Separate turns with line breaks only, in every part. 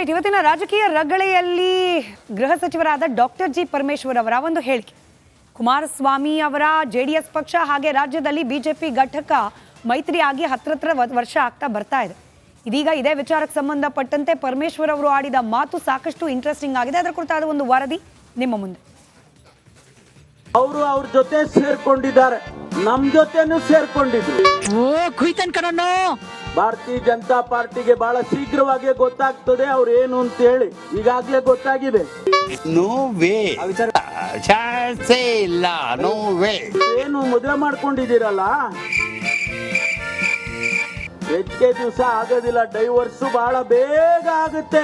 Right, ಇವತ್ತಿನ ರಾಜಕೀಯ ರಗಳೆಯಲ್ಲಿ ಗೃಹ ಸಚಿವರಾದ ಡಾಕ್ಟರ್ ಜಿ ಪರಮೇಶ್ವರ್ ಅವರ ಒಂದು ಹೇಳಿಕೆ, ಕುಮಾರಸ್ವಾಮಿ ಅವರ JDS ಪಕ್ಷ ಹಾಗೆ ರಾಜ್ಯದಲ್ಲಿ ಬಿಜೆಪಿ ಘಟಕ ಮೈತ್ರಿಯಾಗಿ ಹತ್ರ ವರ್ಷ ಆಗ್ತಾ ಬರ್ತಾ ಇದೆ. ಇದೀಗ ಇದೇ ವಿಚಾರಕ್ಕೆ ಸಂಬಂಧಪಟ್ಟಂತೆ ಪರಮೇಶ್ವರ್ ಅವರು ಆಡಿದ ಮಾತು ಸಾಕಷ್ಟು ಇಂಟ್ರೆಸ್ಟಿಂಗ್ ಆಗಿದೆ. ಅದರ ಕುರಿತಾದ ಒಂದು ವರದಿ ನಿಮ್ಮ ಮುಂದೆ.
ಅವರು ಅವ್ರ ಜೊತೆ ಸೇರ್ಕೊಂಡಿದ್ದಾರೆ, ನಮ್ ಜೊತೆನೂ ಸೇರ್ಕೊಂಡಿದ್ರು. ಭಾರತೀಯ ಜನತಾ ಪಾರ್ಟಿಗೆ ಬಹಳ ಶೀಘ್ರವಾಗಿ ಗೊತ್ತಾಗ್ತದೆ ಅವ್ರು ಏನು ಅಂತ ಹೇಳಿ. ಈಗಾಗ್ಲೇ ಗೊತ್ತಾಗಿದೆ.
ನೋ ವೇ, ಚಾನ್ಸೇ ಇಲ್ಲ, ನೋ ವೇ.
ಏನು ಮದುವೆ ಮಾಡ್ಕೊಂಡಿದ್ದೀರಲ್ಲ, ಹೆಚ್ಚೆ ದಿವಸ ಆಗೋದಿಲ್ಲ, ಡೈವರ್ಸ್ ಬಹಳ ಬೇಗ ಆಗುತ್ತೆ.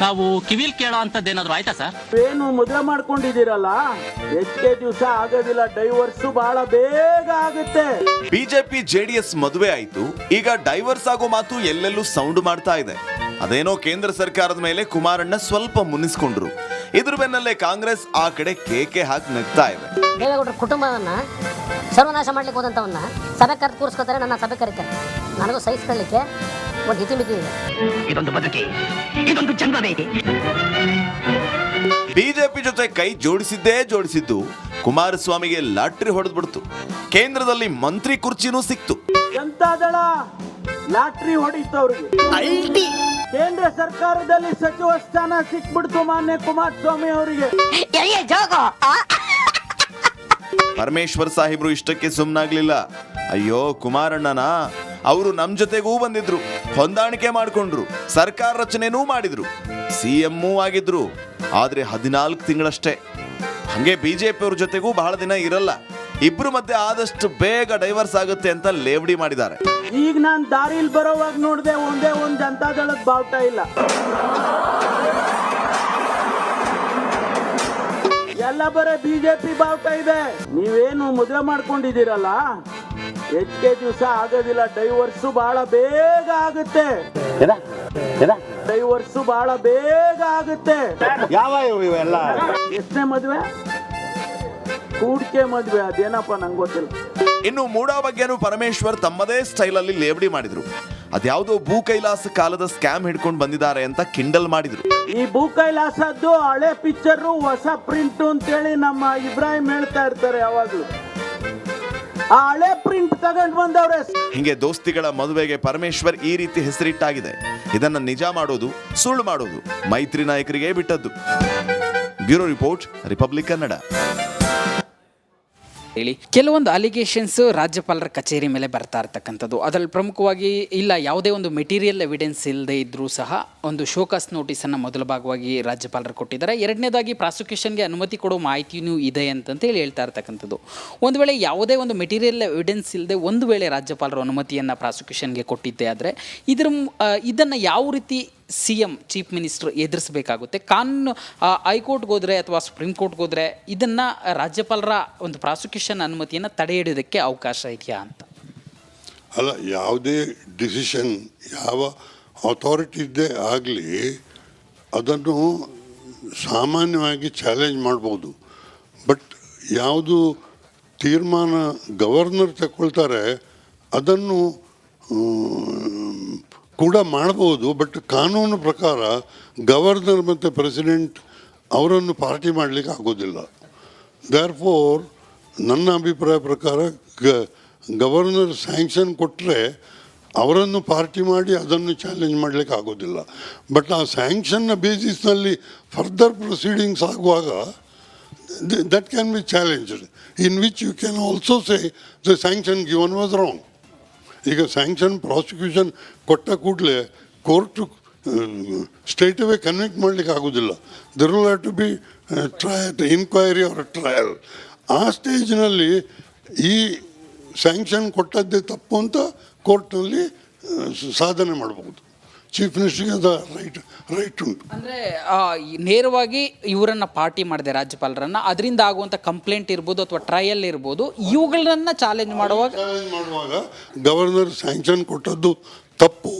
ನಾವು ಕಿವಿಲ್ ಕೇಳೋ ಅಂತದ್ದೇನಾದ್ರು ಆಯ್ತಾ ಸರ್?
ಏನು ಮದುವೆ ಮಾಡ್ಕೊಂಡಿದ್ದೀರಲ್ಲ, ಹೆಚ್ಚೆ ದಿವಸ ಆಗೋದಿಲ್ಲ, ಡೈವರ್ಸ್ ಬಹಳ ಬೇಗ ಆಗುತ್ತೆ.
ಬಿಜೆಪಿ JDS ಮದುವೆ ಆಯ್ತು, ಈಗ ಡೈವರ್ಸ್ ಆಗೋ ಮಾತು ಎಲ್ಲೆಲ್ಲೂ ಸೌಂಡ್ ಮಾಡ್ತಾ ಇದೆ. ಅದೇನೋ ಕೇಂದ್ರ ಸರ್ಕಾರದ ಮೇಲೆ ಕುಮಾರಣ್ಣ ಸ್ವಲ್ಪ ಮುನಿಸ್ಕೊಂಡ್ರು. ಇದ್ರ ಬೆನ್ನಲ್ಲೇ ಕಾಂಗ್ರೆಸ್ ಆ ಕಡೆ ಕೇಕೆ ಹಾಕಿ ನಗ್ತಾ ಇದೆ.
ದೇವೇಗೌಡರ ಕುಟುಂಬವನ್ನ ಸರ್ವನಾಶ ಮಾಡ್ಲಿಕ್ಕೆ ಹೋದಂತವನ್ನ ಸಭೆ ಕರೆದು ಕೂರಿಸ್ಕೊತಾರೆ, ನನ್ನ ಸಭೆ ಕರೀತಾರೆ. ನನಗೂ ಸಹಿಸ್ಕೊಳ್ಳಿಕ್ಕೆ ಒಂದು ಹಿತಿಮಿತಿ ಇದೆ.
ಇದೊಂದು ಬದುಕಿ, ಇದೊಂದು ಜನ್ಮವೇ.
ಬಿಜೆಪಿ ಜೊತೆ ಕೈ ಜೋಡಿಸಿದ್ದು ಕುಮಾರಸ್ವಾಮಿಗೆ ಲಾಟ್ರಿ ಹೊಡೆದ್ಬಿಡ್ತು. ಕೇಂದ್ರದಲ್ಲಿ ಮಂತ್ರಿ ಕುರ್ಚಿನೂ ಸಿಕ್ತು.
ಜನತಾದಳ ಲಾಟ್ರಿ ಹೊಡಿತವ್ರಿಗೆ. ಕೇಂದ್ರ ಸರ್ಕಾರದಲ್ಲಿ ಸಚಿವ ಸ್ಥಾನ ಸಿಕ್ಬಿಡ್ತು ಮಾನ್ಯ ಕುಮಾರಸ್ವಾಮಿ ಅವರಿಗೆ.
ಪರಮೇಶ್ವರ್ ಸಾಹೇಬ್ರು ಇಷ್ಟಕ್ಕೆ ಸುಮ್ಮನಾಗ್ಲಿಲ್ಲ. ಅಯ್ಯೋ ಕುಮಾರಣ್ಣನ, ಅವರು ನಮ್ ಜೊತೆಗೂ ಬಂದಿದ್ರು, ಹೊಂದಾಣಿಕೆ ಮಾಡ್ಕೊಂಡ್ರು, ಸರ್ಕಾರ ರಚನೆನೂ ಮಾಡಿದ್ರು, CM ಆಗಿದ್ರು. ಆದ್ರೆ 14 ತಿಂಗಳಷ್ಟೇ. ಹಂಗೆ ಬಿಜೆಪಿ ಅವ್ರ ಜೊತೆಗೂ ಬಹಳ ದಿನ ಇರಲ್ಲ. ಇಬ್ರು ಮಧ್ಯೆ ಆದಷ್ಟು ಬೇಗ ಡೈವರ್ಸ್ ಆಗುತ್ತೆ ಅಂತ ಲೇವಡಿ ಮಾಡಿದ್ದಾರೆ.
ಈಗ ನಾನ್ ದಾರಿಲಿ ಬರೋವಾಗ ನೋಡ್ದೆ, ಒಂದೇ ಒಂದ್ ಜನತಾದಳದ ಬಾವುಟ ಇಲ್ಲ. ಎಲ್ಲ ಬರೇ ಬಿಜೆಪಿ ಬಾವುಟ ಇದೆ. ನೀವೇನು ಮದುವೆ ಮಾಡ್ಕೊಂಡಿದ್ದೀರಲ್ಲ, ಹೆಚ್ಚೆ ದಿವಸ ಆಗೋದಿಲ್ಲ, ಡೈವರ್ಸ್ ಬಹಳ ಬೇಗ ಆಗುತ್ತೆ. ಡೈವರ್ಸ್ ಬಹಳ ಬೇಗ ಆಗುತ್ತೆ.
ಯಾವ ಇವೆಲ್ಲ
ಎಷ್ಟನೇ ಮದುವೆ? ಕೂಡ್ಕೆ ಮದುವೆ, ಅದೇನಪ್ಪ ನಂಗೆ ಗೊತ್ತಿಲ್ಲ.
ಇನ್ನು ಮೂಡಾ ಬಗ್ಗೆನೂ ಪರಮೇಶ್ವರ್ ತಮ್ಮದೇ ಸ್ಟೈಲ್ ಅಲ್ಲಿ ಲೇವಡಿ ಮಾಡಿದ್ರು. ಅದ್ಯಾವುದೋ ಭೂ ಕೈಲಾಸ ಕಾಲದ ಸ್ಕ್ಯಾಮ್ ಹಿಡ್ಕೊಂಡು ಬಂದಿದ್ದಾರೆ ಅಂತ ಕಿಂಡಲ್ ಮಾಡಿದ್ರು.
ಈ ಭೂ ಕೈಲಾಸದ್ದು ಹಳೆ ಪಿಕ್ಚರ್ ಹೊಸ ಪ್ರಿಂಟ್ ಅಂತೇಳಿ ನಮ್ಮ ಇಬ್ರಾಹಿಂ ಹೇಳ್ತಾ ಇರ್ತಾರೆ ಯಾವಾಗ್ಲೂ. ಆ ಹಳೆ ಪ್ರಿಂಟ್ ತಗೊಂಡ್ ಬಂದವ್ರೆ.
ಹಿಂಗೆ ದೋಸ್ತಿಗಳ ಮದುವೆಗೆ ಪರಮೇಶ್ವರ್ ಈ ರೀತಿ ಹೆಸರಿಟ್ಟಾಗಿದೆ. ಇದನ್ನ ನಿಜ ಮಾಡೋದು, ಸುಳ್ಳು ಮಾಡೋದು ಮೈತ್ರಿ ನಾಯಕರಿಗೆ ಬಿಟ್ಟದ್ದು. Bureau report, republic Kannada.
ಹೇಳಿ, ಕೆಲವೊಂದು ಅಲಿಗೇಷನ್ಸ್ ರಾಜ್ಯಪಾಲರ ಕಚೇರಿ ಮೇಲೆ ಬರ್ತಾ ಇರ್ತಕ್ಕಂಥದ್ದು. ಅದರಲ್ಲಿ ಪ್ರಮುಖವಾಗಿ ಇಲ್ಲ ಯಾವುದೇ ಒಂದು ಮೆಟೀರಿಯಲ್ ಎವಿಡೆನ್ಸ್ ಇಲ್ಲದೆ ಇದ್ರೂ ಸಹ ಒಂದು ಶೋಕಾಸ್ ನೋಟಿಸನ್ನು ಮೊದಲ ಭಾಗವಾಗಿ ರಾಜ್ಯಪಾಲರು ಕೊಟ್ಟಿದ್ದಾರೆ. ಎರಡನೇದಾಗಿ ಪ್ರಾಸಿಕ್ಯೂಷನ್ಗೆ ಅನುಮತಿ ಕೊಡೋ ಮಾಹಿತಿಯೂ ಇದೆ ಅಂತೇಳಿ ಹೇಳ್ತಾ ಇರ್ತಕ್ಕಂಥದ್ದು. ಒಂದು ವೇಳೆ ಯಾವುದೇ ಒಂದು ಮೆಟೀರಿಯಲ್ ಎವಿಡೆನ್ಸ್ ಇಲ್ಲದೆ ಒಂದು ವೇಳೆ ರಾಜ್ಯಪಾಲರು ಅನುಮತಿಯನ್ನು ಪ್ರಾಸಿಕ್ಯೂಷನ್ಗೆ ಕೊಟ್ಟಿದ್ದೆ ಆದರೆ ಇದನ್ನು ಯಾವ ರೀತಿ CM ಚೀಫ್ ಮಿನಿಸ್ಟರ್ ಎದುರಿಸಬೇಕಾಗುತ್ತೆ? ಕಾನೂನು ಹೈಕೋರ್ಟ್ಗೆ ಹೋದರೆ ಅಥವಾ ಸುಪ್ರೀಂ ಕೋರ್ಟ್ಗೆ ಹೋದರೆ ಇದನ್ನು ರಾಜ್ಯಪಾಲರ ಒಂದು ಪ್ರಾಸಿಕ್ಯೂಷನ್ ಅನುಮತಿಯನ್ನು ತಡೆ ಹಿಡಿಯೋದಕ್ಕೆ ಅವಕಾಶ ಇದೆಯಾ ಅಂತ?
ಅಲ್ಲ, ಯಾವುದೇ ಡಿಸಿಷನ್ ಯಾವ ಅಥಾರಿಟಿದ್ದೇ ಆಗಲಿ ಅದನ್ನು ಸಾಮಾನ್ಯವಾಗಿ ಚಾಲೆಂಜ್ ಮಾಡ್ಬೋದು. ಬಟ್ ಯಾವುದು ತೀರ್ಮಾನ ಗವರ್ನರ್ ತಗೊಳ್ತಾರೆ ಅದನ್ನು ಕೂಡ ಮಾಡ್ಬೋದು. ಬಟ್ ಕಾನೂನು ಪ್ರಕಾರ ಗವರ್ನರ್ ಮತ್ತು ಪ್ರೆಸಿಡೆಂಟ್ ಅವರನ್ನು ಪಾರ್ಟಿ ಮಾಡಲಿಕ್ಕೆ ಆಗೋದಿಲ್ಲ. ದೇರ್ಫೋರ್ ನನ್ನ ಅಭಿಪ್ರಾಯ ಪ್ರಕಾರ ಗವರ್ನರ್ ಸ್ಯಾಂಕ್ಷನ್ ಕೊಟ್ಟರೆ ಅವರನ್ನು ಪಾರ್ಟಿ ಮಾಡಿ ಅದನ್ನು ಚಾಲೆಂಜ್ ಮಾಡಲಿಕ್ಕೆ ಆಗೋದಿಲ್ಲ. ಬಟ್ ಆ ಸ್ಯಾಂಕ್ಷನ್ನ ಬೇಸಿಸ್ನಲ್ಲಿ ಫರ್ದರ್ ಪ್ರೊಸೀಡಿಂಗ್ಸ್ ಆಗುವಾಗ that can be challenged, in which you can also say the sanction given was wrong. ಈಗ ಸ್ಯಾಂಕ್ಷನ್ ಪ್ರಾಸಿಕ್ಯೂಷನ್ ಕೊಟ್ಟ ಕೂಡಲೇ ಕೋರ್ಟು ಸ್ಟ್ರೈಟ್ ಅವೇ ಕನ್ವಿಕ್ಟ್ ಮಾಡಲಿಕ್ಕೆ ಆಗೋದಿಲ್ಲ. There will have to be inquiry or trial. ಆ ಸ್ಟೇಜ್ನಲ್ಲಿ ಈ sanction ಕೊಟ್ಟದ್ದೇ ತಪ್ಪು ಅಂತ ಕೋರ್ಟ್ನಲ್ಲಿ ಸಾಧನೆ ಮಾಡಬಹುದು. ಚೀಫ್ ಮಿನಿಸ್ಟರ್ಗೆ ಅದು ರೈಟ್ ಉಂಟು.
ಅಂದರೆ ನೇರವಾಗಿ ಇವರನ್ನು ಪಾರ್ಟಿ ಮಾಡಿದೆ ರಾಜ್ಯಪಾಲರನ್ನು, ಅದರಿಂದ ಆಗುವಂಥ ಕಂಪ್ಲೇಂಟ್ ಇರ್ಬೋದು ಅಥವಾ ಟ್ರಯಲ್ ಇರ್ಬೋದು, ಇವುಗಳನ್ನ ಚಾಲೆಂಜ್ ಮಾಡುವಾಗ
ಗವರ್ನರ್ ಸ್ಯಾಂಕ್ಷನ್ ಕೊಟ್ಟದ್ದು ತಪ್ಪು,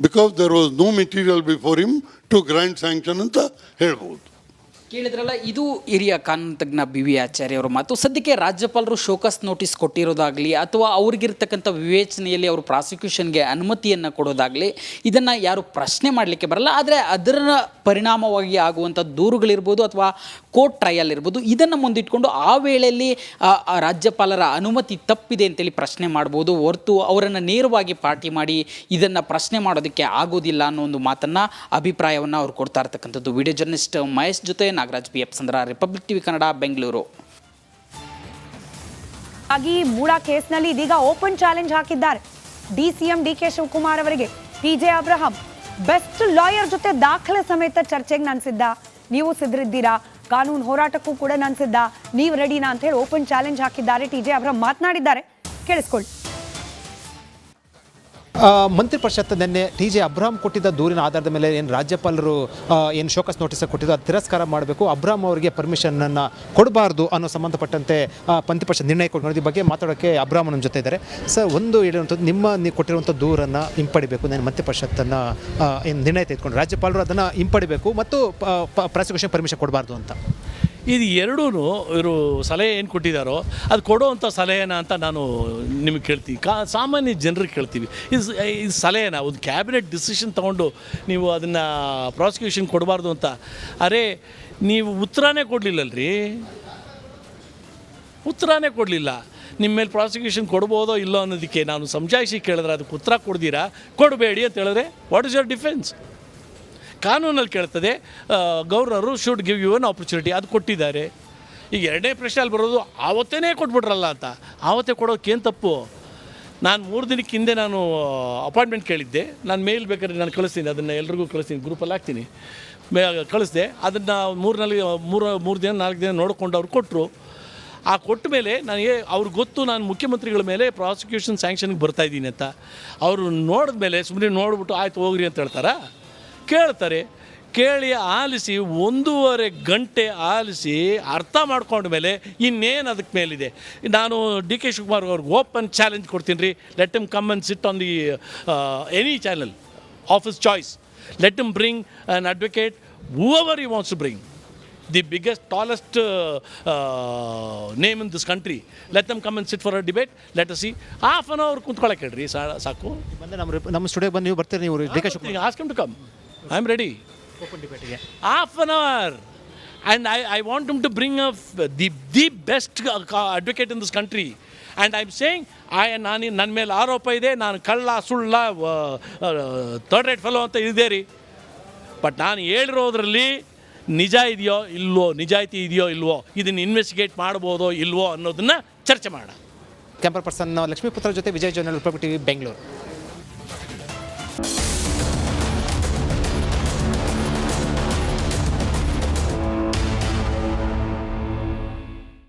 because there was no material before him to grant sanction ಅಂತ ಹೇಳ್ಬೋದು.
ಕೇಳಿದ್ರಲ್ಲ, ಇದು ಹಿರಿಯ ಕಾನೂನು ತಜ್ಞ ಬಿ ವಿ ಆಚಾರ್ಯ ಅವರ ಮಾತು. ಸದ್ಯಕ್ಕೆ ರಾಜ್ಯಪಾಲರು ಶೋಕಾಸ್ ನೋಟಿಸ್ ಕೊಟ್ಟಿರೋದಾಗಲಿ ಅಥವಾ ಅವ್ರಿಗಿರ್ತಕ್ಕಂಥ ವಿವೇಚನೆಯಲ್ಲಿ ಅವರು ಪ್ರಾಸಿಕ್ಯೂಷನ್ಗೆ ಅನುಮತಿಯನ್ನು ಕೊಡೋದಾಗಲಿ ಇದನ್ನು ಯಾರು ಪ್ರಶ್ನೆ ಮಾಡಲಿಕ್ಕೆ ಬರಲ್ಲ. ಆದರೆ ಅದರ ಪರಿಣಾಮವಾಗಿ ಆಗುವಂಥ ದೂರುಗಳಿರ್ಬೋದು ಅಥವಾ ಕೋರ್ಟ್ ಟ್ರಯಲ್ ಇರ್ಬೋದು, ಇದನ್ನು ಮುಂದಿಟ್ಕೊಂಡು ಆ ವೇಳೆಯಲ್ಲಿ ರಾಜ್ಯಪಾಲರ ಅನುಮತಿ ತಪ್ಪಿದೆ ಅಂತೇಳಿ ಪ್ರಶ್ನೆ ಮಾಡ್ಬೋದು ಹೊರತು ಅವರನ್ನು ನೇರವಾಗಿ ಪಾರ್ಟಿ ಮಾಡಿ ಇದನ್ನು ಪ್ರಶ್ನೆ ಮಾಡೋದಕ್ಕೆ ಆಗೋದಿಲ್ಲ ಅನ್ನೋ ಒಂದು ಮಾತನ್ನು, ಅಭಿಪ್ರಾಯವನ್ನು ಅವ್ರು ಕೊಡ್ತಾ ಇರ್ತಕ್ಕಂಥದ್ದು. ವಿಡಿಯೋ ಜರ್ನಲಿಸ್ಟ್ ಮಹೇಶ್ ಜೊತೆ Nagaraj P F Sandra, Republic TV Kannada, Bengaluru.
ಹಾಗಾಗಿ ಮೂಡಾ ಕೇಸ್ನಲ್ಲಿ ಇದೀಗ ಓಪನ್ ಚಾಲೆಂಜ್ ಹಾಕಿದ್ದಾರೆ ಡಿಸಿಎಂ ಡಿಕೆ ಶಿವಕುಮಾರ್ ಅವರಿಗೆ. ಟಿಜೆ ಅಬ್ರಹಾಂ ಬೆಸ್ಟ್ ಲಾಯರ್ ಜೊತೆ ದಾಖಲೆ ಸಮೇತ ಚರ್ಚೆಗೆ ನಾನು ಸಿದ್ಧ, ನೀವು ಸಿದ್ಧರಿದ್ದೀರಾ, ಕಾನೂನು ಹೋರಾಟಕ್ಕೂ ಕೂಡ ನಾನು ಸಿದ್ಧ, ನೀವು ರೆಡಿನಾ ಅಂತ ಹೇಳಿ ಓಪನ್ ಚಾಲೆಂಜ್ ಹಾಕಿದ್ದಾರೆ. ಟಿಜೆ ಅಬ್ರಹಾಂ ಮಾತನಾಡಿದ್ದಾರೆ, ಕೇಳಿಸ್ಕೊಳ್ಳಿ.
ಮಂತ್ರಿ ಪರಿಷತ್ ನಿನ್ನೆ ಟಿಜೆ ಅಬ್ರಹಾಂ ಕೊಟ್ಟಿದ್ದ ದೂರಿನ ಆಧಾರದ ಮೇಲೆ ಏನು ರಾಜ್ಯಪಾಲರು ಏನು ಶೋಕಾಸ್ ನೋಟಿಸ್ ಕೊಟ್ಟಿದ್ದು ಅದು ತಿರಸ್ಕಾರ ಮಾಡಬೇಕು, ಅಬ್ರಹಾಂ ಅವರಿಗೆ ಪರ್ಮಿಷನನ್ನು ಕೊಡಬಾರ್ದು ಅನ್ನೋ ಸಂಬಂಧಪಟ್ಟಂತೆ ಮಂತ್ರಿ ಪರಿಷತ್ ನಿರ್ಣಯ ಕೊಟ್ಟಿರೋದು. ಈ ಬಗ್ಗೆ ಮಾತಾಡೋಕ್ಕೆ ಅಬ್ರಹಾಂ ನಮ್ಮ ಜೊತೆ ಇದ್ದಾರೆ. ಸರ್, ಒಂದು ಹೇಳುವಂಥದ್ದು, ನೀವು ಕೊಟ್ಟಿರುವಂಥ ದೂರನ್ನು ಹಿಂಪಡಿಬೇಕು, ನಾನು ಮಂತ್ರಿ ಪರಿಷತ್ತನ್ನು ಏನು ನಿರ್ಣಯ ತೆಗೆದುಕೊಂಡು ರಾಜ್ಯಪಾಲರು ಅದನ್ನು ಹಿಂಪಡಿಬೇಕು ಮತ್ತು ಪ್ರಾಸಿಕ್ಯೂಷನ್ ಪರ್ಮಿಷನ್ ಕೊಡಬಾರ್ದು ಅಂತ.
ಇದು ಎರಡೂ ಇವರು ಸಲಹೆ ಏನು ಕೊಟ್ಟಿದ್ದಾರೋ ಅದು ಕೊಡೋವಂಥ ಸಲಹೆನ ಅಂತ ನಾನು ನಿಮಗೆ ಕೇಳ್ತೀವಿ, ಸಾಮಾನ್ಯ ಜನರಿಗೆ ಕೇಳ್ತೀವಿ. ಇದು ಸಲಹೆನ, ಒಂದು ಕ್ಯಾಬಿನೆಟ್ ಡಿಸಿಷನ್ ತೊಗೊಂಡು ನೀವು ಅದನ್ನು ಪ್ರಾಸಿಕ್ಯೂಷನ್ ಕೊಡಬಾರ್ದು ಅಂತ. ಅರೆ, ನೀವು ಉತ್ತರನೇ ಕೊಡಲಿಲ್ಲಲ್ರಿ, ಉತ್ತರನೇ ಕೊಡಲಿಲ್ಲ. ನಿಮ್ಮ ಮೇಲೆ ಪ್ರಾಸಿಕ್ಯೂಷನ್ ಕೊಡ್ಬೋದೋ ಇಲ್ಲೋ ಅನ್ನೋದಕ್ಕೆ ನಾನು ಸಮಜಾಯಿಸಿ ಕೇಳಿದ್ರೆ ಅದಕ್ಕೆ ಉತ್ತರ ಕೊಡ್ದಿರಾ, ಕೊಡಬೇಡಿ ಅಂತ ಹೇಳಿದ್ರೆ ವಾಟ್ ಇಸ್ ಯುವರ್ ಡಿಫೆನ್ಸ್? ಕಾನೂನಲ್ಲಿ ಕೇಳ್ತದೆ, governor should give you an opportunity, ಅದು ಕೊಟ್ಟಿದ್ದಾರೆ. ಈಗ ಎರಡನೇ ಪ್ರಶ್ನೆಯಲ್ಲಿ ಬರೋದು ಆವತ್ತೇ ಕೊಟ್ಬಿಟ್ರಲ್ಲ ಅಂತ. ಆವತ್ತೇ ಕೊಡೋಕ್ಕೇನು ತಪ್ಪು? ನಾನು 3 ದಿನಕ್ಕೆ ಹಿಂದೆ ನಾನು ಅಪಾಯಿಂಟ್ಮೆಂಟ್ ಕೇಳಿದ್ದೆ, ನಾನು ಮೇಲ್ ಬೇಕಾದ್ರೆ ನಾನು ಕಳಿಸ್ತೀನಿ, ಅದನ್ನು ಎಲ್ರಿಗೂ ಕಳಿಸ್ತೀನಿ, ಗ್ರೂಪಲ್ಲಿ ಹಾಕ್ತೀನಿ, ಕಳಿಸ್ದೆ. ಅದನ್ನು 3 ದಿನ 4 ದಿನ ನೋಡಿಕೊಂಡು ಅವ್ರು ಕೊಟ್ಟರು. ಆ ಕೊಟ್ಟ ಮೇಲೆ ನನಗೆ ಅವ್ರಿಗೆ ಗೊತ್ತು ನಾನು ಮುಖ್ಯಮಂತ್ರಿಗಳ ಮೇಲೆ ಪ್ರಾಸಿಕ್ಯೂಷನ್ ಸ್ಯಾಂಕ್ಷನ್ಗೆ ಬರ್ತಾಯಿದ್ದೀನಿ ಅಂತ. ಅವರು ನೋಡಿದ ಮೇಲೆ ಸುಮ್ಮನೆ ನೋಡ್ಬಿಟ್ಟು ಆಯ್ತು ಹೋಗ್ರಿ ಅಂತ ಹೇಳ್ತಾರಾ? ಕೇಳ್ತಾರೆ, ಕೇಳಿ ಆಲಿಸಿ 1.5 ಗಂಟೆ ಆಲಿಸಿ ಅರ್ಥ ಮಾಡ್ಕೊಂಡ ಮೇಲೆ ಇನ್ನೇನು ಅದಕ್ಕೆ ಮೇಲಿದೆ. ನಾನು ಡಿ ಕೆ ಶಿವಕುಮಾರ್ ಅವ್ರಿಗೆ ಓಪನ್ ಚಾಲೆಂಜ್ ಕೊಡ್ತೀನಿ ರೀ. Let him come and sit on the any channel of his choice. Let him bring on advocate whoever he wants to bring, the biggest, tallest name in this country. Let them come and sit for a debate. Let us see. Half an hour ಕುಂತ್ಕೊಳ್ಳೋಕೆ ಹೇಳ್ರಿ ಸಾಕು.
ನಮ್ಮ ಸ್ಟುಡಿಯೋಗೆ ಬಂದು ನೀವು ಬರ್ತೀರಿ, ನೀವು D K Shivakumar,
ask him to come. I am ready. Open debate. Half an hour. And I want him to bring up the best advocate in this country. And I'm saying, ನನ್ನ ಮೇಲೆ ಆರೋಪ ಇದೆ, ನಾನು ಕಳ್ಳ ಸುಳ್ಳ ಥರ್ಡ್ ರೇಟ್ ಫೆಲೋ ಅಂತ ಇದೆ ರೀ. ಬಟ್ ನಾನು ಹೇಳಿರೋದ್ರಲ್ಲಿ ನಿಜ ಇದೆಯೋ ಇಲ್ವೋ, ನಿಜಾಯಿತಿ ಇದೆಯೋ ಇಲ್ವೋ, ಇದನ್ನು ಇನ್ವೆಸ್ಟಿಗೇಟ್ ಮಾಡ್ಬೋದೋ ಇಲ್ವೋ ಅನ್ನೋದನ್ನು ಚರ್ಚೆ ಮಾಡೋಣ.
ಕ್ಯಾಮರಾ ಪರ್ಸನ್ ಲಕ್ಷ್ಮೀಪುತ್ರ ಜೊತೆ Vijay zonal, republic TV, Bengaluru.